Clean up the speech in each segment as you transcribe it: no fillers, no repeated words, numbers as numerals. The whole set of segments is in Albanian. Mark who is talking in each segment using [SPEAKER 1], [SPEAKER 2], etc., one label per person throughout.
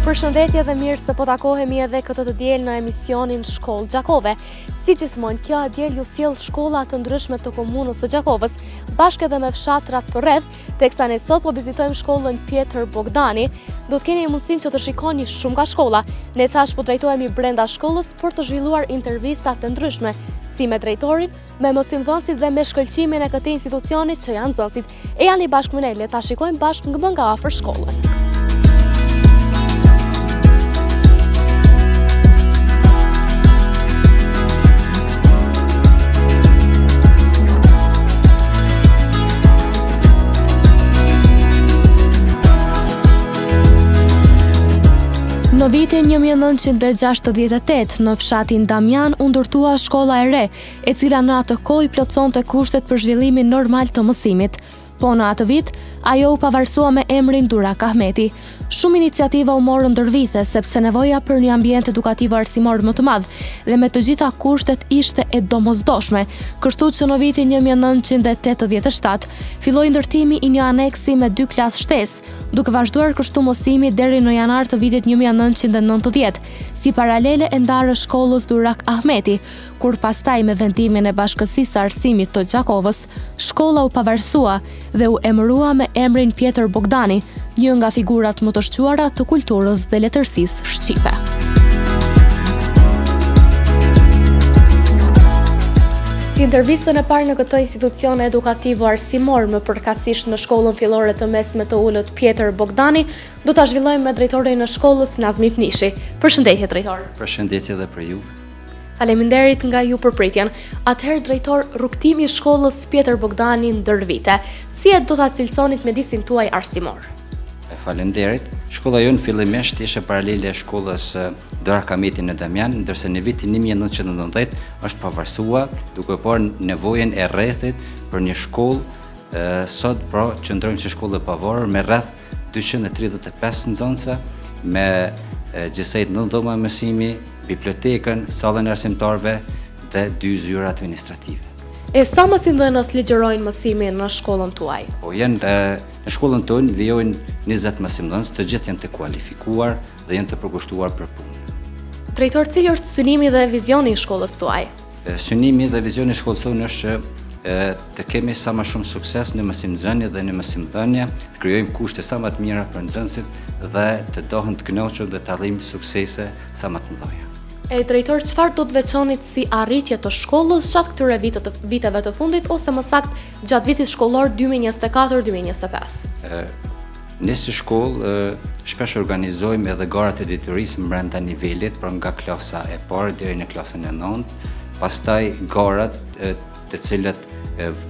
[SPEAKER 1] Përshëndetje dhe mirë se po takohemi edhe këtë të diel në emisionin Shkollë Gjakove. Si gjithmonë, kjo diel ju sjell shkolla të ndryshme të komunës së Gjakovës, bashkë edhe me fshatrat përreth, teksa ne sot po vizitojmë shkollën Pjetër Bogdani. Do të keni mundësinë që të shikoni shumë nga shkolla. Ne tash po drejtohemi brenda shkollës për të zhvilluar intervista të ndryshme, si me drejtorin, me mësimdhënësit dhe me shkëlqimin e këtij institucioni që janë nxënësit. E jani bashkë me ne, le ta shikojmë bashkë nga afër shkollën. Në vitin 1968, në fshatin Damian u ndërtua shkolla e re, e cila në atë kohë plotësonte kushtet për zhvillimin normal të mësimit. Po në atë vit, ajo u pavarësua me emrin Durak Ahmeti. Shumë iniciativa u morën ndër vite, sepse nevoja për një ambient edukativ arsimor më të madh dhe me të gjitha kushtet ishte e domosdoshme, kështu që në vitin 1987 filloi ndërtimi i një aneksi me 2 klasë shtesë, duke vazhduar kështu mësimi deri në janar të vitit 1990, si paralele e ndarë shkollës Durak Ahmeti, kur pastaj me vendimin e Bashkësisë së Arsimit të Gjakovës, shkolla u pavarësua dhe u emërua me emrin Pjetër Bogdani, një nga figurat më të shquara të kulturës dhe letërsisë shqipe. Intervistën e parë në këtë institucion edukativ arsimor më përkatësisht në shkollën fillore të mesme të ullët Pjetër Bogdani, do ta zhvillojmë me drejtorin e shkollës Nazmi Fnishi. Përshëndetje drejtor.
[SPEAKER 2] Përshëndetje dhe për ju.
[SPEAKER 1] Faleminderit nga ju për pritjen. Atëherë drejtor, rrugtimi i shkollës Pjetër Bogdani ndër vite. Si e do ta cilësonit mjedisin tuaj arsimor?
[SPEAKER 2] Faleminderit. Shkolla jonë fillimisht ishte paralele shkollës Durak Ahmeti në Damian, ndërsa në vitin 1990 është pavarësua, duke parë nevojën e rrethit për një shkollë. Sot pra qëndrojmë si shkollë e pavarur me rreth 235 nxënëse, me gjithsejt 9 dhoma mësimi, bibliotekën, sallën e arsimtarëve dhe 2 zyra administrative.
[SPEAKER 1] E sa mësimdhënës ligjërojnë mësimin në shkollën tuaj?
[SPEAKER 2] Po janë në shkollën tonë vijojnë 20 mësimdhënës, të gjithë janë të kualifikuar dhe janë të përkushtuar për punë.
[SPEAKER 1] Drejtor, cili është synimi dhe vizioni i shkollës tuaj?
[SPEAKER 2] Synimi dhe vizioni i shkollës tonë është që të kemi sa më shumë sukses në mësimdhënie dhe në mësimdhënie, të krijojmë kushte sa më të mira për nxënësit dhe të dohen të kënaqur dhe të arrijmë suksese sa më të mëdha.
[SPEAKER 1] Drejtor, çfarë do të veçonit si arritje të shkollës gjatë këtyre viteve të fundit ose më saktë gjatë vitit shkollor 2024-2025?
[SPEAKER 2] Ne si shkollë shpesh organizojmë edhe garat e diturisë brenda nivelit, pra nga klasa e parë deri në klasën e 9, pastaj garat të cilat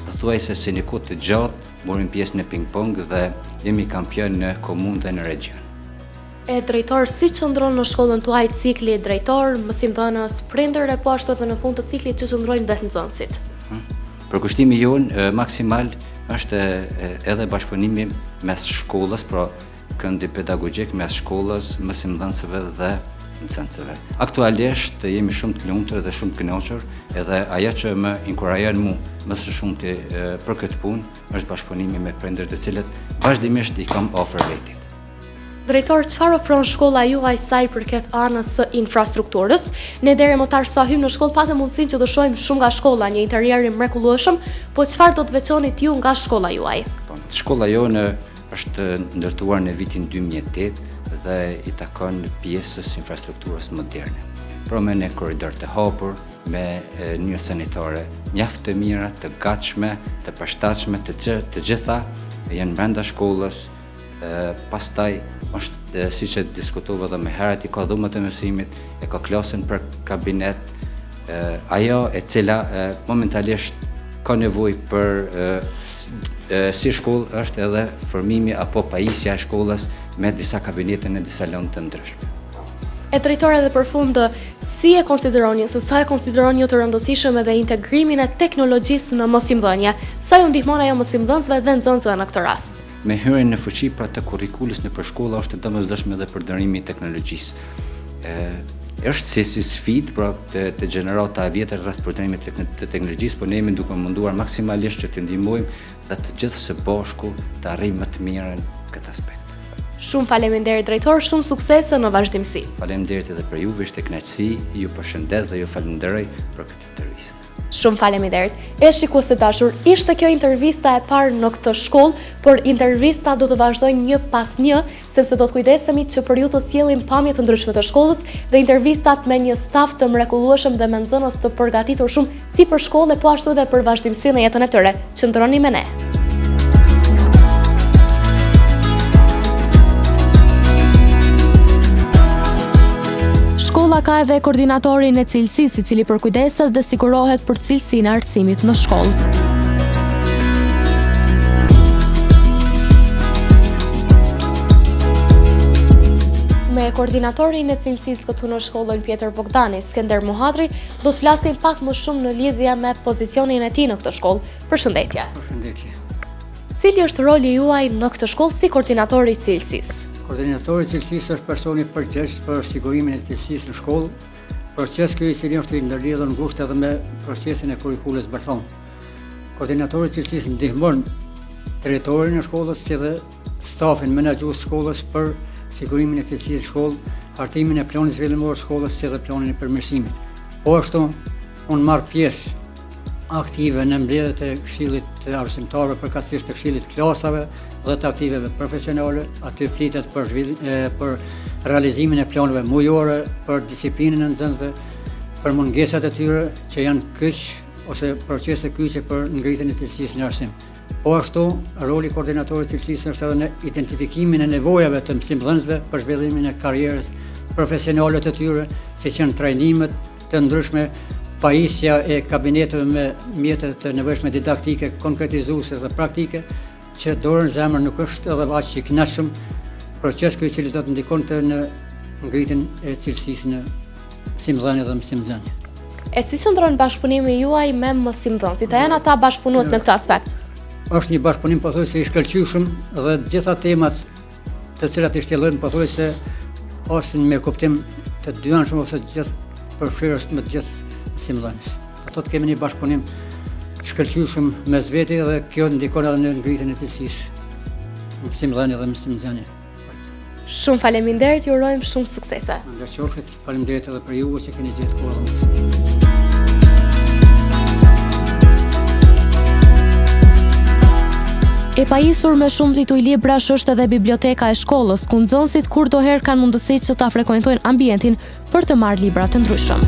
[SPEAKER 2] pothuajse si një kohë të gjatë morim pjesë në ping-pong dhe jemi kampion në komunë dhe në region.
[SPEAKER 1] Drejtor, si qëndron në shkollën tuaj cikli drejtor, mësimdhënës, prindër e po ashtu edhe në fund të ciklit që qëndrojnë dhe nxënësit?
[SPEAKER 2] Përkushtimi jonë maksimal është edhe bashkëpunimi mes shkollës, pra këndi pedagogjik mes shkollës, mësimdhënësve dhe nxënësve. Aktualisht jemi shumë të lumtur dhe shumë të kënaqur, edhe ajo që më inkurajon mua më së shumti për këtë punë është bashkëpunimi me prindërit të cilët vazhdimisht i kam afër vetit.
[SPEAKER 1] Drejtor, çfarë ofron shkolla juaj sa i përket anës së infrastrukturës? Ne deri më tash sa hym në shkollë patëm mundësinë që të shohim shumë nga shkolla, një interier i mrekullueshëm, po çfarë do të veçonit ju nga shkolla juaj?
[SPEAKER 2] Shkolla jonë është ndërtuar në vitin 2008 dhe i takon pjesës infrastrukturës moderne. Pra me një korridor të hapur, me një sanitare mjaft të mira, të gatshme, të përshtatshme, të gjitha janë brenda shkollës. Pastaj është siç e diskutova edhe më herët, i ka dhomët e mësimit, e ka klasën për kabinet, ajo e cila momentalisht ka nevojë për si shkollë është edhe formimi apo pajisja e shkollës me disa kabinete në disa salon të ndryshme.
[SPEAKER 1] Drejtor, edhe për fund, si e konsideroni, se sa e konsideroni ju të rëndësishëm edhe integrimin e teknologjisë në mësimdhënie? Sa ju ndihmon ajo mësimdhënësve dhe nxënësve në këtë rast?
[SPEAKER 2] Me hyrjen në fuqi pra të kurrikulës nëpër shkolla është domosdoshme edhe përdorimi i teknologjisë. Është si sfidë pra të gjenerata e vjetër rreth përdorimit të teknologjisë, por ne jemi duke munduar maksimalisht që të ndihmojmë dhe të gjithë së bashku të arrijmë më të mirën këtë aspekt.
[SPEAKER 1] Shumë faleminderit drejtor, shumë suksese në vazhdimsi.
[SPEAKER 2] Faleminderit edhe për juve, ishte kënaqësi, ju përshëndes dhe ju falenderoj për këtë intervistë.
[SPEAKER 1] Shumë faleminderit. Shikues të dashur, ishte kjo intervista e parë në këtë shkollë, por intervista do të vazhdojnë një pas një, sepse do të kujdesemi që për ju të sjellim pamje të ndryshme të shkollës dhe intervistat me një staf të mrekullueshëm dhe me nxënës të përgatitur shumë si për shkollë, po ashtu edhe për vazhdimsi në jetën e tyre. Qëndroni me ne. Shkolla ka edhe koordinatorin e cilësisë, i cili përkujdeset dhe sigurohet për cilësinë e arsimit në shkollë. Me koordinatorin e cilësisë këtu në shkollën Pjetër Bogdani, Skender Muhadri, do të flasim pak më shumë në lidhje me pozicionin e tij në këtë shkollë. Përshëndetje.
[SPEAKER 3] Përshëndetje.
[SPEAKER 1] Cili është roli juaj në këtë shkollë si koordinatori i cilësisë?
[SPEAKER 3] Koordinatori i cilësisë është personi përgjegjës për sigurimin e cilësisë në shkollë, proces ky i cili është i ndërlidhur ngushtë edhe me procesin e kurrikulës bërthon. Koordinatori i cilësisë ndihmon drejtorin e shkollës si dhe stafin menaxhues shkollës për sigurimin e cilësisë në shkollë, hartimin e planit zhvillimor të shkollës si dhe planin e përmirësimit. Po ashtu, unë marr pjesë aktive në mbledhjet e këshillit të arsimtarëve, përkatësisht të këshillit të klasave dhe të aktiveve profesionale, aty flitet për realizimin e planeve mujore, për disiplinën e nxënësve, për mungesat e tyre që janë kyç ose procese kyçe për ngritjen e cilësisë në arsim. Po ashtu, roli i koordinatorit të cilësisë është edhe në identifikimin e nevojave të mësimdhënësve për zhvillimin e karrierës profesionale të tyre, siç janë trajnimet të ndryshme, pajisja e kabineteve me mjetet të nevojshme didaktike, konkretizuese dhe praktike, që dorën zemër nuk është edhe aq i kënaqshëm, proces ky i cili do të ndikon në ngritjen e cilësisë në mësimdhënie dhe mësimdhënie.
[SPEAKER 1] E si qëndron bashkëpunimi juaj me mësimdhënësit? A janë ata bashkëpunues në këtë aspekt?
[SPEAKER 3] Është një bashkëpunim pothuajse i shkëlqyeshëm dhe të gjitha temat të cilat i shtjellojnë pothuajse pasin me kuptim të dyanshëm ose të gjithë përfshirës me të gjithë mësimdhënës. Ato të kemi një bashkëpunim të shkëlqyeshëm mes veti dhe kjo ndikon edhe në ngritjen e cilësisë në mësimdhënie dhe mësimdhënie.
[SPEAKER 1] Shumë faleminderit, ju urojmë shumë suksese.
[SPEAKER 3] Ndërqofshet, faleminderit edhe për ju që keni gjetë kohën.
[SPEAKER 1] E pajisur me shumë tituj librash është edhe biblioteka e shkollës, ku nxënësit kurdoherë kanë mundësi që ta frekuentojnë ambientin për të marrë libra të ndryshëm.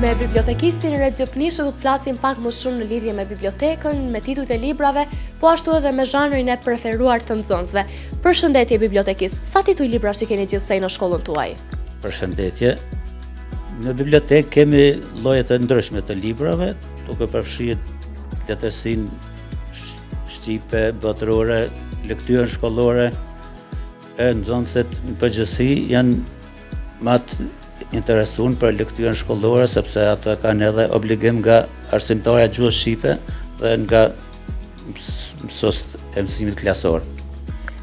[SPEAKER 1] Me bibliotekistin Recep Nishë do të flasim pak më shumë në lidhje me bibliotekën, me titujt e librave, po ashtu edhe me zhanrin e preferuar të nxënësve. Përshëndetje bibliotekist, sa tituj librash që keni gjithsej në shkollën tuaj?
[SPEAKER 4] Përshëndetje. Në bibliotekë kemi lloje të ndryshme të librave, duke përfshirë letërsinë shqipe, botërore, lektyrën shkollore. Nxënësit në përgjithësi janë më të interesuar për lektyrën shkollore sepse ata kanë edhe obligim nga arsimtarja e gjuhës shqipe dhe nga mësuesit e mësimit klasor.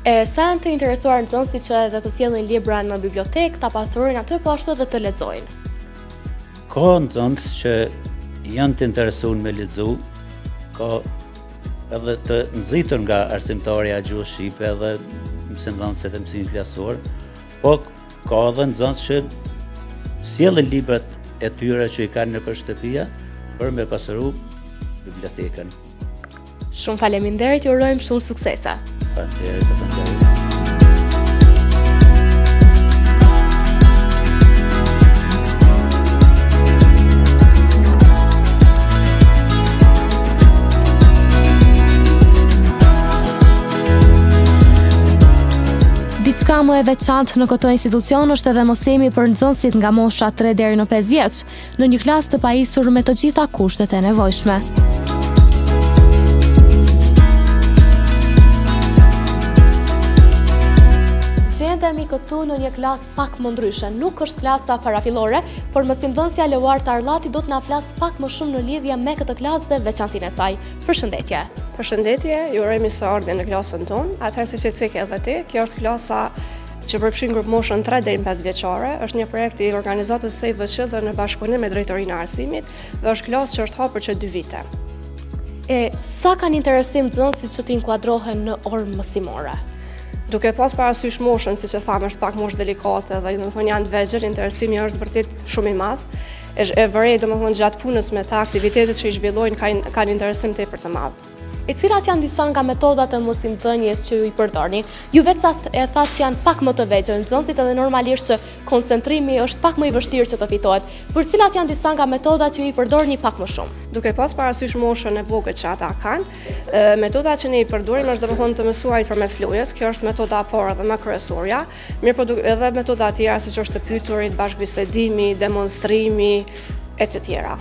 [SPEAKER 1] Sa janë të interesuar nxënësit që edhe të sjellin libra në bibliotekë, ta pastrojnë aty, po ashtu edhe të lexojnë?
[SPEAKER 4] Ka nxënës që janë të interesuar me lexu, ka edhe të nxitur nga arsimtarja e gjuhës shqipe dhe mësimdhënësit e mësimit klasor, po ka edhe nxënës që sjellin librat e tyre që i kanë nëpër shtëpia për me pasuru bibliotekën.
[SPEAKER 1] Shumë faleminderit, ju urojmë shumë suksese.
[SPEAKER 4] Faleminderit.
[SPEAKER 1] Diçka më e veçantë në këtë institucion është edhe mësimi për nxënësit nga mosha 3 deri në 5 vjeç, në një klasë të pajisur me të gjitha kushtet e nevojshme. Gjendemi këtu në një klasë pak më ndryshe. Nuk është klasa parafillore, por mësimdhënësja Leuart Arllati do të na flas pak më shumë në lidhje me këtë klasë dhe veçantinë e saj. Përshëndetje.
[SPEAKER 5] Përshëndetje, ju urojmë së ardhje në klasën tonë. Atëherë siç e thekë edhe ti, kjo është klasa që përfshin grup moshën 3 deri në 5 vjeçare, është një projekt i organizatës SVÇ dhe në bashkëpunim me Drejtorinë e Arsimit dhe është klasë që është hapur që 2 vite.
[SPEAKER 1] Sa kanë interesim nxënësit që t'inkuadrohen në orë mësimore?
[SPEAKER 5] Duke pas parasysh moshën, siç e thamë, është pak moshë delikate dhe domethënë janë të vegjël, interesimi është vërtet shumë i madh. E vërej domethënë gjatë punës me ta, aktivitetet që i zhvillojnë kanë interesim tepër të madh.
[SPEAKER 1] E cilat janë disa nga metodat e mosimdhënies që ju i përdorni? Ju vetë e thatë që janë pak më të vegjël nxënësit edhe normalisht që koncentrimi është pak më i vështirë që të fitohet. Për cilat janë disa nga metodat që ju i përdorni pak më shumë?
[SPEAKER 5] Duke pas parasysh moshën e vogël që ata kanë, metodat që ne i përdorim është domethënë të mësuarit përmes lojës, kjo është metoda por edhe më kryesorja, mirë edhe metoda tjera siç është të pyeturit, bashkëbisedimi, demonstrimi, etc.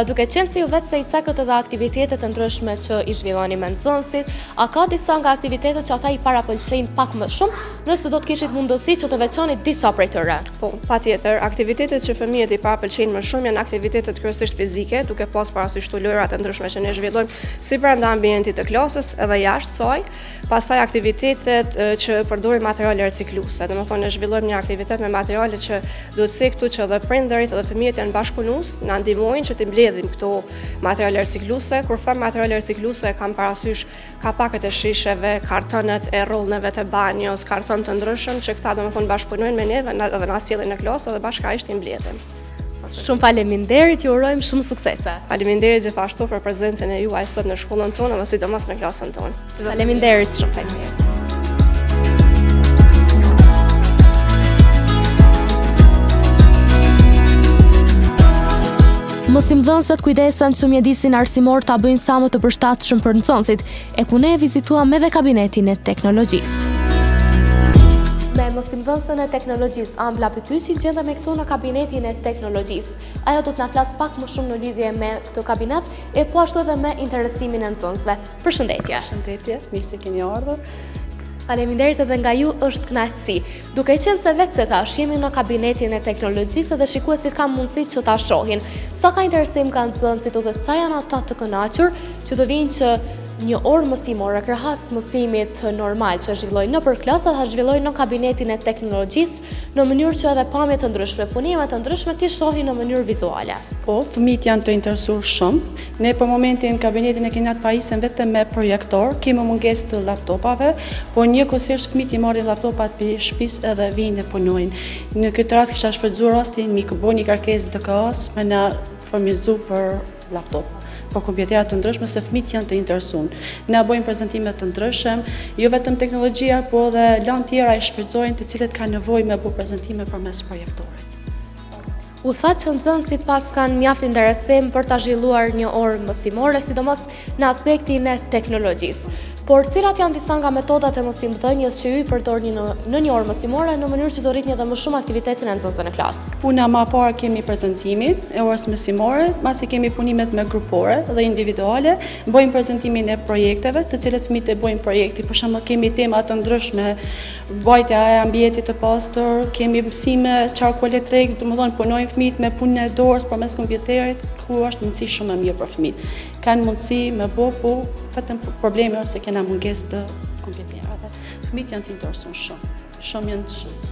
[SPEAKER 1] Duke qenë se ju vetë se i cekët edhe aktivitetet të ndryshme që i zhvilloni me nxënësit, a ka disa nga aktivitetet që ata i parapëlqejnë pak më shumë, nëse do të kishit mundësi që të veçoni disa prej tyre?
[SPEAKER 5] Po, patjetër, aktivitetet që fëmijët i parapëlqejnë më shumë janë aktivitetet kryesisht fizike, duke pas parasysh lojrat e ndryshme që ne zhvillojmë si brenda ambientit të klasës edhe jashtë saj, pastaj aktivitetet që përdorin materiale ricikluese. Domethënë ne zhvillojmë një aktivitet me materiale që duhet se këtu që edhe prindërit edhe fëmijët janë bashkëpunues, na ndihmojnë që të mbledhim këto materiale ricikluese. Kur them materiale ricikluese, kam parasysh kapakët e shisheve, kartonët e rrollneve të banjos, karton të ndryshëm që këta domethënë bashkëpunojnë me ne dhe na sjellin në klasë dhe bashkërisht i mbledhim.
[SPEAKER 1] Shumë faleminderit, ju urojmë shumë suksese.
[SPEAKER 5] Faleminderit gjithashtu për prezencën e juaj sot në shkollën tonë dhe sidomos në klasën tonë.
[SPEAKER 1] Faleminderit shumë. Faleminderit. Mosimdhënësit kujdesen që mjedisin arsimor ta bëjnë sa më të përshtatshëm për nxënësit, e ku ne vizituam edhe kabinetin e teknologjisë. Me mosimdhënësën e teknologjisë, Ambla Pytyqi, gjendemi këtu në kabinetin e teknologjisë. Ajo do të na flas pak më shumë në lidhje me këtë kabinet e po ashtu edhe me interesimin e nxënësve. Përshëndetje.
[SPEAKER 6] Përshëndetje, mirë se keni ardhur.
[SPEAKER 1] Faleminderit edhe nga ju, është kënaqësi. Duke qenë se vetë se thash, jemi në kabinetin e teknologjisë dhe shikuesit kanë mundësi që ta shohin. Sa ka interesim kanë nxënësit dhe sa janë ata të kënaqur që të vinë që një orë mësimore krahas mësimit normal që zhvillojnë nëpër klasë, ta zhvillojnë në kabinetin e teknologjisë në mënyrë që edhe pamje të ndryshme, punime të ndryshme ti shohin në mënyrë vizuale.
[SPEAKER 6] Po, fëmijët janë të interesuar shumë. Ne për momentin në kabinetin e kemi atë pajisën vetëm me projektor, kemi mungesë të laptopave, po njëkohësisht fëmijët i marrin laptopat për shtëpisë edhe vinë e punojnë. Në këtë rast kisha shfrytzuar rastin mi bëj një kërkesë DKA-s me na furnizu për laptop. Po kompjutera të ndryshme se fëmijët janë të interesuar. Ne bëjmë prezantime të ndryshëm, jo vetëm teknologjia, po edhe lanë tjera i shfrytëzojnë të cilët kanë nevojë me bëj prezantime përmes projektorit.
[SPEAKER 1] U thatë që nxënësit pas kanë mjaft interesim për ta zhvilluar një orë mësimore, sidomos në aspektin e teknologjisë. Por cilat janë disa nga metodat e mosimdhënies që ju i përdorni në një orë mësimore në mënyrë që të rritni edhe më shumë aktivitetin e nxënësve në klasë?
[SPEAKER 6] Puna më e parë kemi prezantimin e orës mësimore, pasi kemi punimet me grupore dhe individuale, bëjmë prezantimin e projekteve, të cilët fëmijët e bëjnë projekti. Për shembull, kemi tema të ndryshme, mbajtja e ambientit të pastër, kemi mësime qarku elektrik, domethënë punojnë fëmijët me punën e dorës përmes kompjuterit, ku është mundësi shumë e mirë për fëmijët. Kanë mundësi me bëu, po vetëm problemi është se kena mungesë të kompjuterave. Fëmijët janë të interesuar shumë. Shumë janë të shit.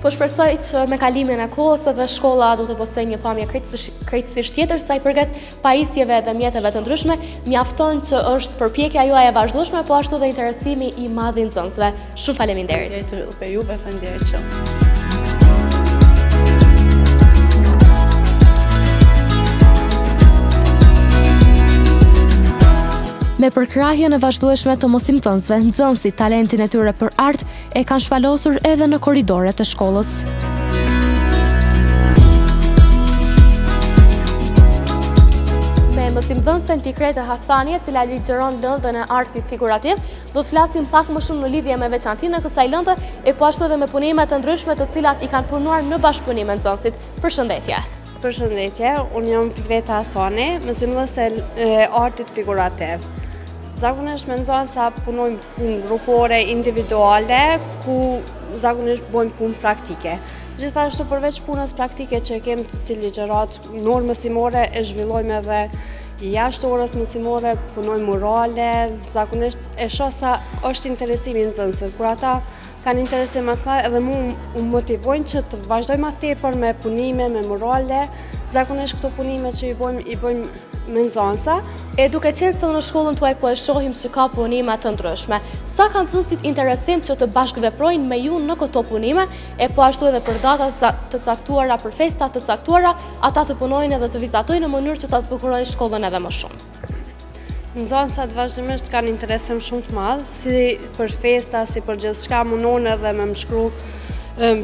[SPEAKER 1] Po shpresoj që me kalimin e kohës edhe shkolla do të postojë një pamje krejtësisht tjetër sa i përket pajisjeve dhe mjeteve të ndryshme, mjafton që është përpjekja juaj e vazhdueshme, po ashtu dhe interesimi i madh i nxënësve. Shumë faleminderit.
[SPEAKER 6] Faleminderit për juve, faleminderit që.
[SPEAKER 1] Me përkrahjen e vazhdueshme të mosimdhënësve, nxënësit talentin e tyre për art e kanë shpalosur edhe në korridoret e shkollës. Me mosimdhënësen Tikrete Hasani, e cila ligjeron lëndën e artit figurativ, do të flasim pak më shumë në lidhje me veçantinë e kësaj lëndë e po ashtu edhe me punime të ndryshme të cilat i kanë punuar në bashkëpunim me nxënësit. Përshëndetje.
[SPEAKER 7] Përshëndetje, unë jam Tikrete Hasani, mësimdhënëse e artit figurativ. Zakonisht me nxënësa punojmë punë grupore, individuale, ku zakonisht bëjmë punë praktike. Gjithashtu përveç punës praktike që kemi të si ligjërat në orë mësimore, e zhvillojmë edhe jashtë orës mësimore, punojmë murale, zakonisht e shoh sa është interesimi i nxënësve. Kur ata kanë interesim më të madh edhe mu më motivojnë që të vazhdoj më tepër me punime, me morale. Zakonisht këto punime që i bëjmë me nxënësa.
[SPEAKER 1] E duke qenë se në shkollën tuaj po e shohim që ka punime të ndryshme, sa kanë nxënësit interesim që të bashkëveprojnë me ju në këto punime, e po ashtu edhe për data të caktuara, për festa të caktuara, ata të punojnë edhe të vizatojnë në mënyrë që ta zbukurojnë shkollën edhe më shumë.
[SPEAKER 7] Nxënësat vazhdimisht kanë interesim shumë të madh, si për festa, si për gjithçka, mundon edhe me më shkru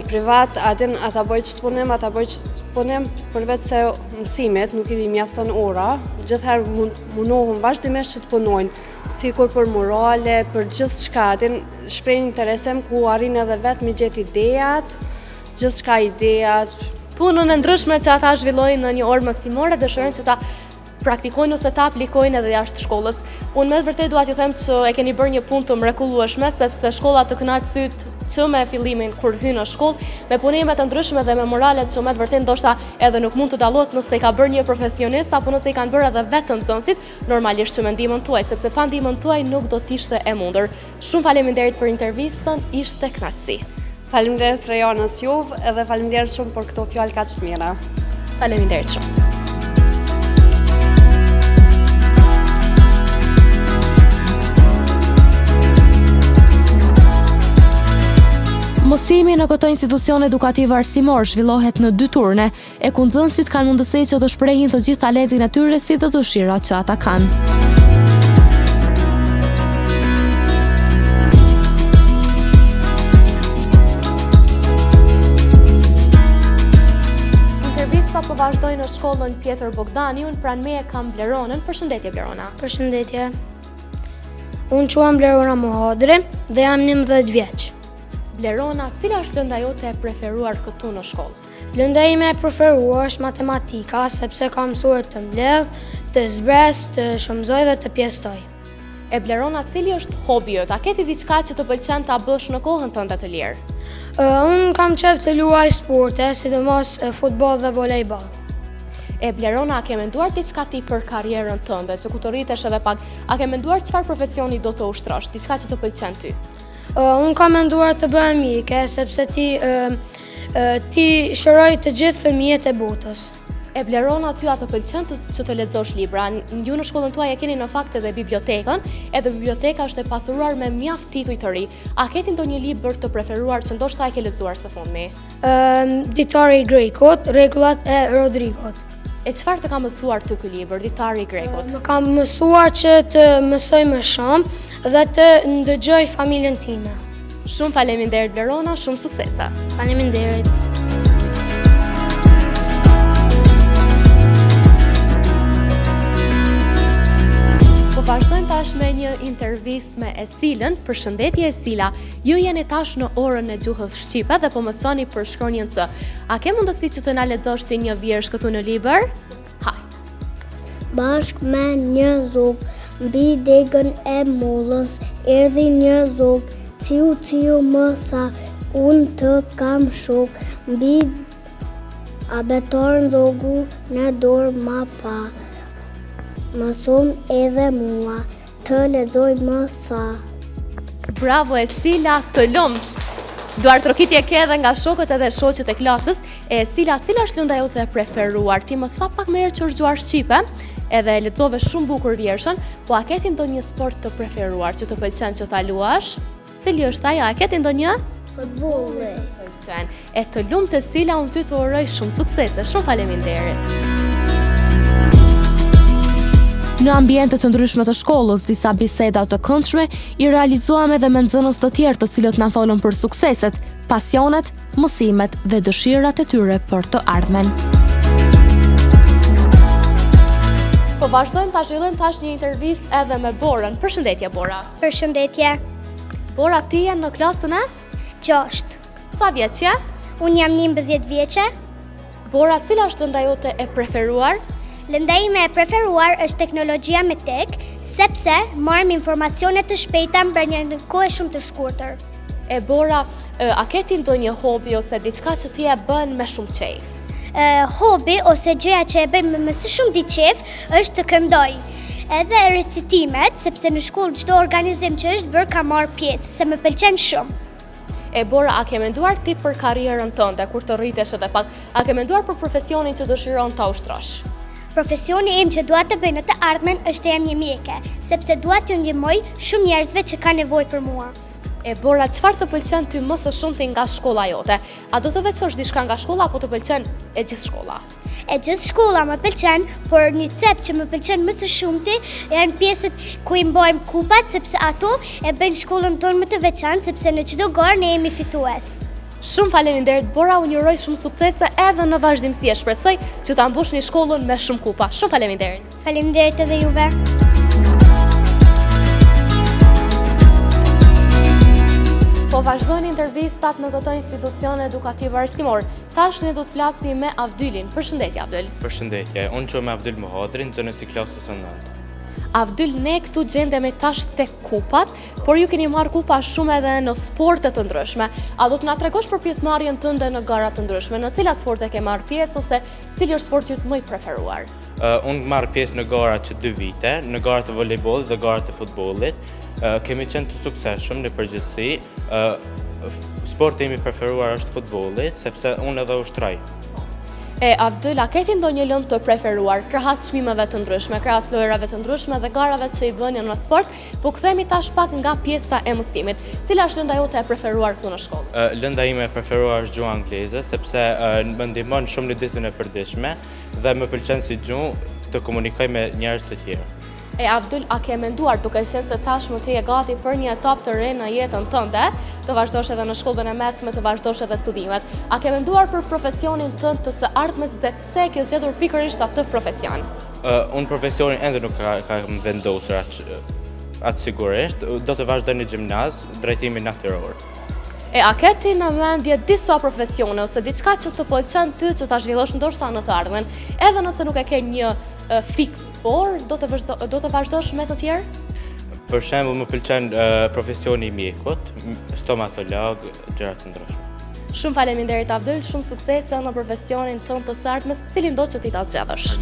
[SPEAKER 7] privat, ata bëj që të punim, ata bëj që të punim, përveç se mësimet, nuk i mjafton ora, gjithherë mundohen vazhdimisht që të punojnë, sikur për morale, për gjithçka, shprehin interesim ku arrin edhe vetë mi gjet idejat, gjithçka idejat.
[SPEAKER 1] Punën e ndryshme që ata zhvillojnë në një orë mësimore, dëshirojnë që ta praktikojnë ose ta aplikojnë edhe jashtë shkollës. Unë me të vërtet dua t'ju them që e keni bërë një punë të mrekullueshme, sepse shkolla të kënaq syt që me fillimin kur hyn në shkollë, me punime të ndryshme dhe me moralet që me të vërtet ndoshta edhe nuk mund të dallohet nëse ka bërë një profesionist apo nëse i kanë bërë edhe vetë nxënësit, normalisht që me ndihmën tuaj, sepse pa ndihmën tuaj nuk do të ishte e mundur. Shumë faleminderit për intervistën, ishte kënaqësi.
[SPEAKER 7] Faleminderit për janës juve edhe faleminderit shumë për këto fjalë kaq të mira.
[SPEAKER 1] Faleminderit shumë. Mësimi në këto institucion edukativ arsimor zhvillohet në 2 turne, e ku nxënësit kanë mundësi që të shprehin të gjithë talentin e tyre si të dëshirat që ata kanë. Intervista po vazhdojnë në shkollën Pjetër Bogdani, unë pranë meje kam Bleronën. Përshëndetje Blerona.
[SPEAKER 8] Përshëndetje. Unë quam Blerona Mohadri dhe jam 19 vjeç.
[SPEAKER 1] Blerona, cila është lënda jote e preferuar këtu në shkollë?
[SPEAKER 8] Lënda ime e preferuar është matematika, sepse kam mësuar të mbledh, të zbres, të shëmzoj dhe të pjesëtoj.
[SPEAKER 1] E Blerona, cili është hobi jot? A keti diçka që të pëlqen ta bësh në kohën tënde të lirë?
[SPEAKER 8] Unë kam qef të luaj sporte, sidomos futboll dhe volejboll.
[SPEAKER 1] E Blerona, a ke menduar diçka ti për karrierën tënde, që ku të rritesh edhe pak, a ke menduar çfarë profesioni do të ushtrosh, diçka që të pëlqen ty?
[SPEAKER 8] Unë kam menduar të bëhem mike, sepse ti shëroj të gjithë fëmijët e botës.
[SPEAKER 1] E Blerona, ty a të pëlqen që të lexosh libra? Ju në shkollën tuaj e keni në fakt edhe bibliotekën, edhe biblioteka është e pasuruar me mjaft tituj të ri. A keti ndonjë libër të preferuar që ndoshta e ke lexuar së fundmi?
[SPEAKER 8] Ditari i Grekut, Rregullat e Rodrigot.
[SPEAKER 1] E çfarë të ka mësuar ty ky libër, Ditari i Grekut?
[SPEAKER 8] Më ka mësuar që të mësoj më shumë dhe të ndëgjoj familjen time.
[SPEAKER 1] Shumë faleminderit Blerona, shumë suksese.
[SPEAKER 8] Faleminderit.
[SPEAKER 1] Po vazhdojmë tash me një intervistë me Esilën. Përshëndetje Esila, ju jeni tash në orën e gjuhës shqipe dhe po mësoni për shkronjën C. A ke mundësi që të na lexosh ti një vjersh këtu në libër? Hajde.
[SPEAKER 9] Bashk me një zog, mbi degën e mollës, erdhi një zog, ciu më tha, unë të kam shok, mbi abetorën zogu në dorë ma pa. Mëson edhe mua, të lexoj më tha.
[SPEAKER 1] Bravo Esila, të lumë! Duar trokitje ke edhe nga shokët edhe shoqet e klasës. E Esila, cila është lënda jote e preferuar? Ti më tha pak më herë që është gjuar shqipe, edhe lexove shumë bukur vjershën, po a keti ndonjë sport të preferuar që të pëlqen që ta luash? Cili është ai? A keti ndonjë?
[SPEAKER 9] Futbolli.
[SPEAKER 1] Pëlqen. E të lumtë Esila, unë ty të uroj shumë suksese. Shumë faleminderit. Në ambientet të ndryshme të shkollës, disa biseda të këndshme i realizuam edhe me nxënës të tjerë të cilët na folën për sukseset, pasionet, mësimet dhe dëshirat e tyre për të ardhmen. Po vazhdojmë ta zhvillojmë tash një intervistë edhe me Borën. Përshëndetje Bora.
[SPEAKER 9] Përshëndetje.
[SPEAKER 1] Bora, ti je në klasën e
[SPEAKER 9] 6.
[SPEAKER 1] Sa vjeç je?
[SPEAKER 9] Unë jam 11 vjeçe.
[SPEAKER 1] Bora, cila është lënda jote e preferuar?
[SPEAKER 9] Lënda ime e preferuar është teknologjia me tek, sepse marrim informacione të shpejta për një kohë shumë të shkurtër.
[SPEAKER 1] E Bora, a keti ndonjë hobi ose diçka që ti e bën me shumë qejf?
[SPEAKER 9] Hobi ose gjëja që e bëj me së shumë qejf është të këndoj. Edhe recitimet, sepse në shkollë çdo organizim që është bërë ka marrë pjesë, se më pëlqen shumë.
[SPEAKER 1] E Bora, a ke menduar ti për karrierën tënde, kur të rritesh edhe pak? A ke menduar për profesionin që dëshiron ta ushtrosh?
[SPEAKER 9] Profesioni im që dua të bëj në të ardhmen është e një mjeke, sepse dua të ndihmoj shumë njerëzve që kanë nevojë për mua.
[SPEAKER 1] E Bora, çfarë të pëlqen ty më së shumti nga shkolla jote? A do të veçosh diçka nga shkolla apo të pëlqen e gjithë shkolla?
[SPEAKER 9] E gjithë shkolla më pëlqen, por një cep që më pëlqen më së shumti janë pjesët ku i mbajmë kupat, sepse ato e bëjnë shkollën tonë më të veçantë, sepse në çdo garë ne jemi fitues.
[SPEAKER 1] Shumë faleminderit Bora, unë juroj shumë suksese edhe në vazhdimsi, e shpresoj që ta mbushni shkollën me shumë kupa. Shumë faleminderit.
[SPEAKER 9] Faleminderit edhe juve.
[SPEAKER 1] Po vazhdojnë intervistat në këtë institucion edukativ arsimor. Tash ne do të flasim me Avdylin. Përshëndetje Avdyl.
[SPEAKER 10] Përshëndetje, unë quhem Avdyl Mohadri, nxënës i klasës së 9.
[SPEAKER 1] Avdyl, ne këtu gjendemi tash tek kupat, por ju keni marrë kupa shumë edhe në sporte të ndryshme. A do të na tregosh për pjesëmarrjen tënde në gara të ndryshme? Në cilat sporte ke marrë pjesë ose cili është sporti yt më i preferuar?
[SPEAKER 10] Unë marr pjesë në gara që 2 vite, në gara të volejbollit dhe gara të futbollit. Kemi qenë të suksesshëm në përgjithësi. Sporti im i preferuar është futbolli, sepse unë edhe ushtroj.
[SPEAKER 1] Avdyl, a keti ndonjë lëndë të preferuar, krahas çmimeve të ndryshme, krahas lojrave të ndryshme dhe garave që i bëni në sport, po kthehemi tash pak nga pjesa e mësimit. Cila është lënda jote e preferuar këtu në shkollë?
[SPEAKER 10] Lënda ime e preferuar është gjuha angleze, sepse më ndihmon shumë në ditën e përditshme dhe më pëlqen si gjuhë të komunikoj me njerëz të tjerë.
[SPEAKER 1] Avdyl, a ke menduar, duke qenë se tashmë ti je gati për një etapë të re në jetën tënde, të vazhdosh edhe në shkollën e mesme, të vazhdosh edhe studimet. A ke menduar për profesionin tënd të së ardhmes dhe pse ke zgjedhur pikërisht atë profesion?
[SPEAKER 10] Unë profesionin ende nuk kam vendosur atë sigurisht, do të vazhdoj në gjimnaz, drejtimin natyror.
[SPEAKER 1] A ke ti në mendje disa profesione ose diçka që të pëlqen ty që ta zhvillosh ndoshta në të ardhmen, edhe nëse nuk e ke një fiks, por do të vazhdosh me të tjerë?
[SPEAKER 10] Për shembull, më pëlqen profesioni i mjekut, stomatolog, gjëra të ndryshme.
[SPEAKER 1] Shumë faleminderit Avdyl, shumë suksese në profesionin tënd të së ardhmes, cilin do që ti ta zgjedhësh.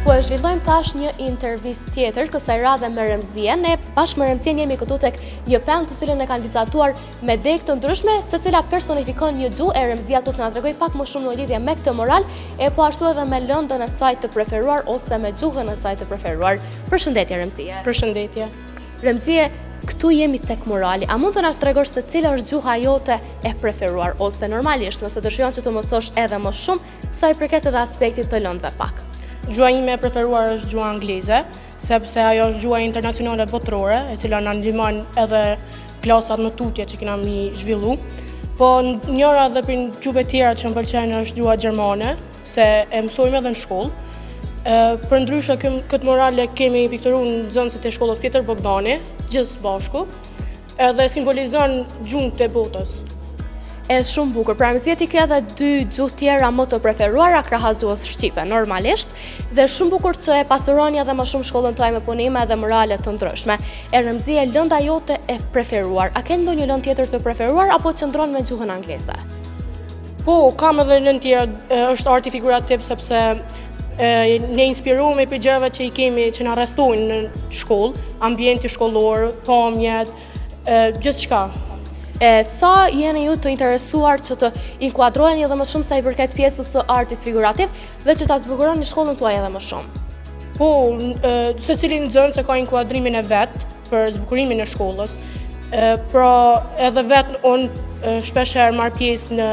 [SPEAKER 1] Po e zhvillojmë tash një intervistë tjetër, kësaj radhe me Remzien. Ne bashkë me Remzien jemi këtu tek një penë të cilën e kanë vizatuar me degë të ndryshme, secila personifikon një gjuhë. Remzia do të na tregoj pak më shumë në lidhje me këtë moral, e po ashtu edhe me lëndën e saj të preferuar ose me gjuhën e saj të preferuar. Përshëndetje Remzie.
[SPEAKER 6] Përshëndetje.
[SPEAKER 1] Remzie, këtu jemi tek morali. A mund të na tregosh se cila është gjuha jote e preferuar ose normalisht nëse dëshiron që të më thosh edhe më shumë sa i përket edhe aspektit të lëndëve pak?
[SPEAKER 6] Gjuha ime e preferuar është gjuha angleze, sepse ajo është gjuha internacionale botërore, e cila na ndihmon edhe klasat në tutje që kena mi zhvillu. Po njëra dhe për gjuhëve tjera që më pëlqejnë është gjuha gjermane, se e mësojmë edhe në shkollë. Për ndryshe këtë morale kemi pikturuar në nxënësit e shkollës Pjetër Bogdani, gjithë së bashku, edhe simbolizon gjuhën të botës.
[SPEAKER 1] Shumë bukur. Pra Remzie, ti ke edhe 2 gjuhë tjera më të preferuara krahas gjuhës shqipe, normalisht, dhe shumë bukur që e pasuroni edhe më shumë shkollën tuaj me punime dhe morale të ndryshme. Remzie, lënda jote e preferuar, a ke ndonjë lëndë tjetër të preferuar apo qëndron me gjuhën angleze?
[SPEAKER 6] Po, kam edhe lëndë tjera, është arti figurativ, sepse ne inspirohemi për gjërave që i kemi që na rrethojnë në shkollë, ambienti shkollor, pamjet, gjithçka.
[SPEAKER 1] Sa jeni ju të interesuar që të inkuadroheni edhe më shumë sa i përket pjesës së artit figurativ dhe që ta zbukuroni shkollën tuaj edhe më shumë?
[SPEAKER 6] Po, secili nxënës ka inkuadrimin e vet për zbukurimin e shkollës. Pra edhe vetë unë shpeshherë marr pjesë në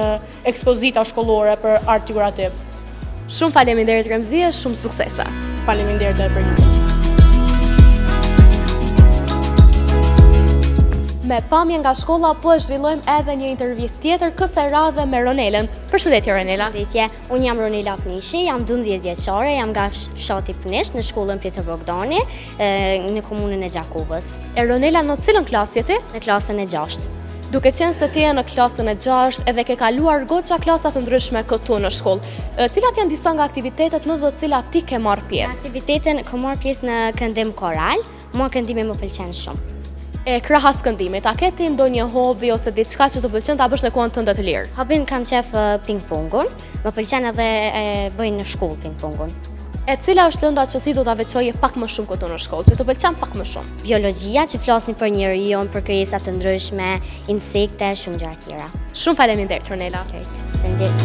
[SPEAKER 6] ekspozita shkollore për art figurativ.
[SPEAKER 1] Shumë faleminderit Remzie, shumë suksese.
[SPEAKER 6] Faleminderit edhe për ju.
[SPEAKER 1] Me pamje nga shkolla po e zhvillojmë edhe një intervistë tjetër, kësaj radhe me Ronelën. Përshëndetje Ronela.
[SPEAKER 11] Përshëndetje. Unë jam Ronela Pnishi, jam 12 vjeçare, jam nga fshati Pnish në shkollën Pjetër Bogdani, në komunën e Gjakovës.
[SPEAKER 1] Ronela, në cilën klasë je ti?
[SPEAKER 11] Në klasën e 6.
[SPEAKER 1] Duke qenë se ti je në klasën e 6 edhe ke kaluar goxha klasa të ndryshme këtu në shkollë, cilat janë disa nga aktivitetet në të cilat ti ke marrë pjesë?
[SPEAKER 11] Aktivitetin kam marrë pjesë në këndim koral, mua këndimi më pëlqen shumë.
[SPEAKER 1] Krahas këndimit, a ke ti ndonjë hobi ose diçka që të pëlqen ta bësh në kohën tënde të lirë?
[SPEAKER 11] Hobin kam qef ping-pongun, më pëlqen edhe bëj në shkollë ping-pongun.
[SPEAKER 1] E cila është lënda që ti do ta veçoje pak më shumë këtu në shkollë, që të pëlqen pak më shumë?
[SPEAKER 11] Biologjia, që flasni për njeriun, për krijesat të ndryshme, insekte, shumë gjëra tjera.
[SPEAKER 1] Shumë faleminderit, Ornela.
[SPEAKER 11] Faleminderit.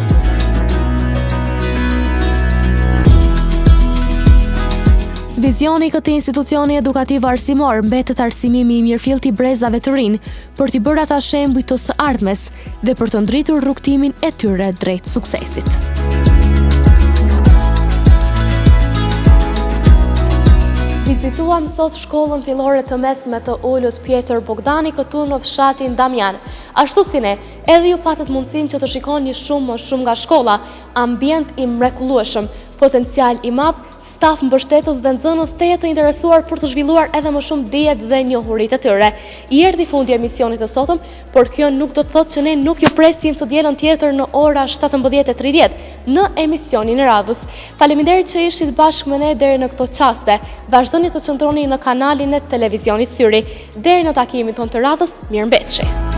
[SPEAKER 1] Vizioni i këtij institucioni edukativ arsimor mbetet arsimimi i mirëfillti brezave të rinj për t'i bërë ata shembuj të së ardhmes dhe për të ndritur rrugtimin e tyre drejt suksesit. Vizituam sot shkollën fillore të mesme të Ullut Pjetër Bogdani këtu në fshatin Damjan. Ashtu si ne, edhe ju patët mundësinë që të shikoni shumë më shumë nga shkolla, ambient i mrekullueshëm, potencial i madh, staf mbështetës dhe nxënës të interesuar për të zhvilluar edhe më shumë dijet dhe njohuritë e tyre. I erdhi fundi emisionit të sotëm, por kjo nuk do të thotë që ne nuk ju presim të dielën tjetër në ora 17:30 në emisionin e radhës. Faleminderit që ishit bashkë me ne deri në këto çaste. Vazhdoni të qëndroni në kanalin e televizionit Syri. Deri në takimin tonë të radhës, mirëmbëjtje.